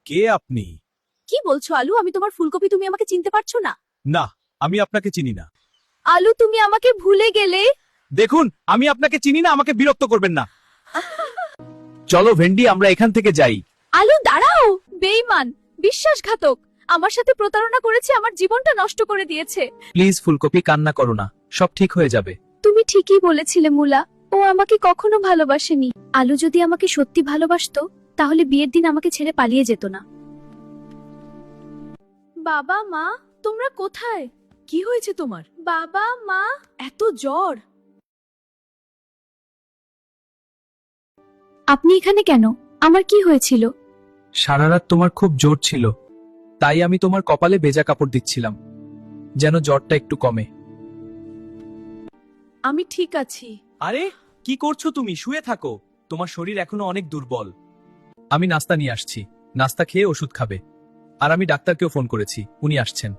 কে আপনি? কি বলছো আলু? আমি তোমার ফুলকপি, তুমি আমাকে চিনতে পারছো না? না, আমি আপনাকে চিনি না। আলু, তুমি আমাকে ভুলে গেলে? দেখুন, আমি আপনাকে চিনি না, আমাকে বিরক্ত করবেন না। চলো ভেন্ডি, আমরা এখান থেকে যাই। আলু দাঁড়াও! বেঈমান, বিশ্বাসঘাতক, আমার সাথে প্রতারণা করেছে, আমার জীবনটা নষ্ট করে দিয়েছে। প্লিজ ফুলকপি, কান্না করো না, সব ঠিক হয়ে যাবে। তুমি ঠিকই বলেছিলে মুলা, ও আমাকে কখনো ভালোবাসেনি। আলু যদি আমাকে সত্যি ভালোবাসতো তাহলে বিয়ের দিন আমাকে ছেড়ে পালিয়ে যেত না। বাবা মা, তোমরা কোথায়? কি হয়েছে তোমার? বাবা মা, এত জ্বর? আপনি এখানে কেন? আমার কি হয়েছিল? সারা রাত তোমার খুব জোর ছিল, তাই আমি তোমার কপালে ভেজা কাপড় দিচ্ছিলাম, যেন জ্বরটা একটু কমে। আমি ঠিক আছি। আরে কি করছো তুমি? শুয়ে থাকো, তোমার শরীর এখনো অনেক দুর্বল। আমি নাস্তা নিয়ে আসছি, নাস্তা খেয়ে ওষুধ খাবে। আর আমি ডাক্তারকেও ফোন করেছি, উনি আসছেন।